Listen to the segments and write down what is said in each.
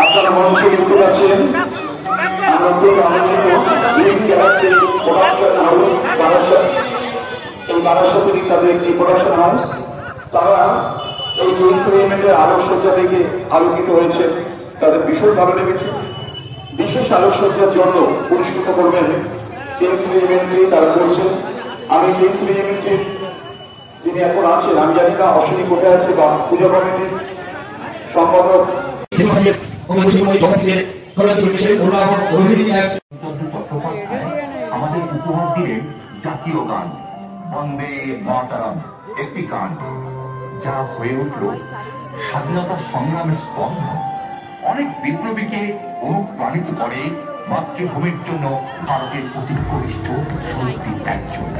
আপনারা মঞ্চে দেখতে পাচ্ছেন এই বারাসাতে তাদের একটি প্রোডাকশন হাউস, তারা এই ইনফ্লুয়েন্সের আলোকসজ্জা দেখে আলোকিত হয়েছে, তাদের ভীষণ ভালো লেগেছে। বিশেষ আলোকসজ্জার জন্য পুরস্কৃত করবেন ইনফ্লুয়েন্সকে তারা করছেন। আমি ইনফ্লুয়েন্সকে যিনি এখন আছেন, আমি জানি না অশ্বিনী কোথায় আছে বা পূজা কমিটির সম্পাদক আমাদের উপহার দিলেন জাতীয় গান বন্দে মাতরম, একটি গান যা হয়ে উঠল স্বাধীনতা সংগ্রামের স্পন্দন। অনেক বিপ্লবীকে অনুপ্রাণিত করে মাতৃভূমির জন্য ভারতের অতি কনিষ্ঠ শক্তি একজন।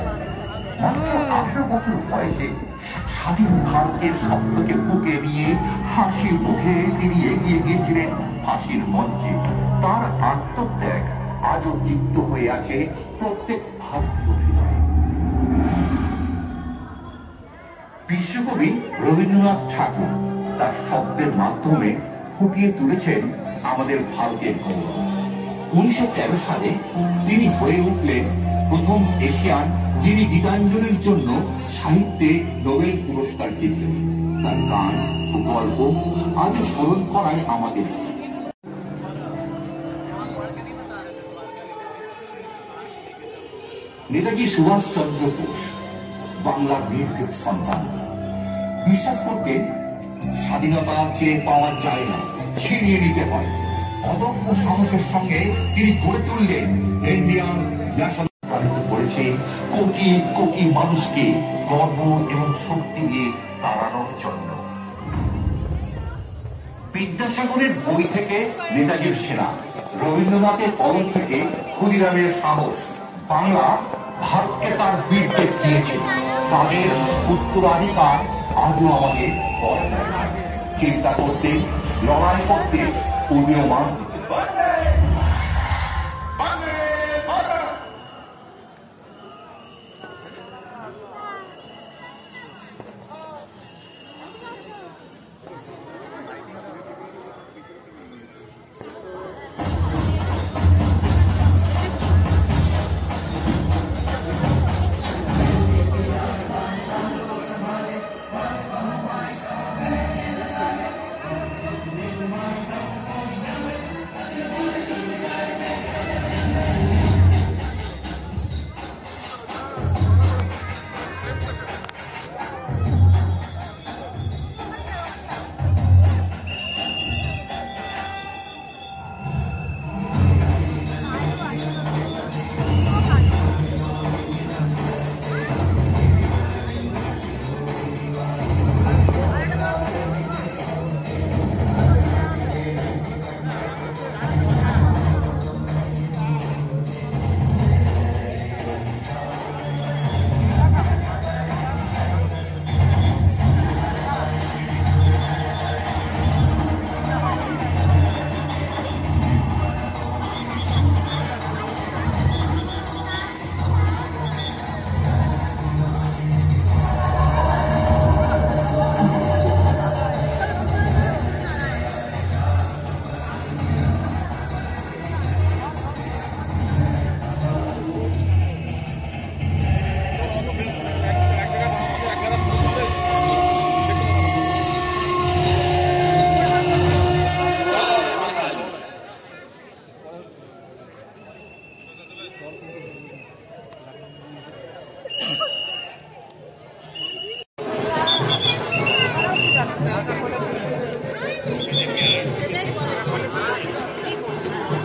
মাত্র 18 বছর বয়সে স্বাধীন ভারতের স্বপ্নকে বুকে নিয়ে হাসি মুখে তিনি এগিয়ে গিয়েছিলেন ফাঁসির মঞ্চে। তার আত্মত্যাগ আজও যুক্ত হয়ে আছে প্রত্যেক ভারতীয় হৃদয়ে। বিশ্বকবি রবীন্দ্রনাথ ঠাকুর তার শব্দের মাধ্যমে ফুটিয়ে তুলেছেন আমাদের ভারতের গৌরব। 1913 সালে তিনি হয়ে উঠলেন প্রথম এশিয়ান যিনি গীতাঞ্জলির জন্য সাহিত্যে নোবেল পুরস্কার জিতলেন। তার গান ও গল্প আজও স্মরণ করায় আমাদের। নেতাজি সুভাষচন্দ্র বোস বাংলার বীরদের সন্তান। বিশ্বাস করতেন স্বাধীনতা চেয়ে পাওয়া যায় না, ছিনিয়ে নিতে হয়। অদম্য সাহসের সঙ্গে তিনি গড়ে তুললেন ইন্ডিয়ান ন্যাশনাল। পালিত করেছে কোটি কোটি মানুষকে গর্ব এবং শক্তি দিয়ে তাড়ানোর জন্য। বিদ্যাসাগরের বই থেকে নেতাজির সেনা, রবীন্দ্রনাথের কলম থেকে ক্ষুদিরামের সাহস। বাংলা ভারতকে তার বীরদের দিয়েছে, তাদের উত্তরাধিকার আজও আমাদের চিন্তা করতে, লড়াই করতে উদীয়মান।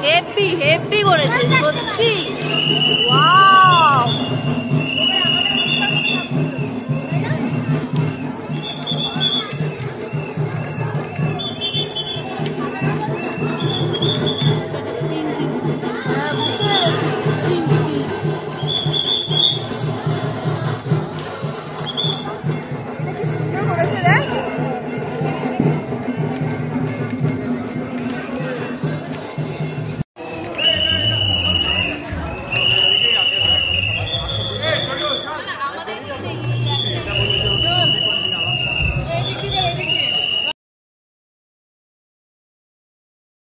হেভি হেভি করেছে সত্যি। ওয়াও।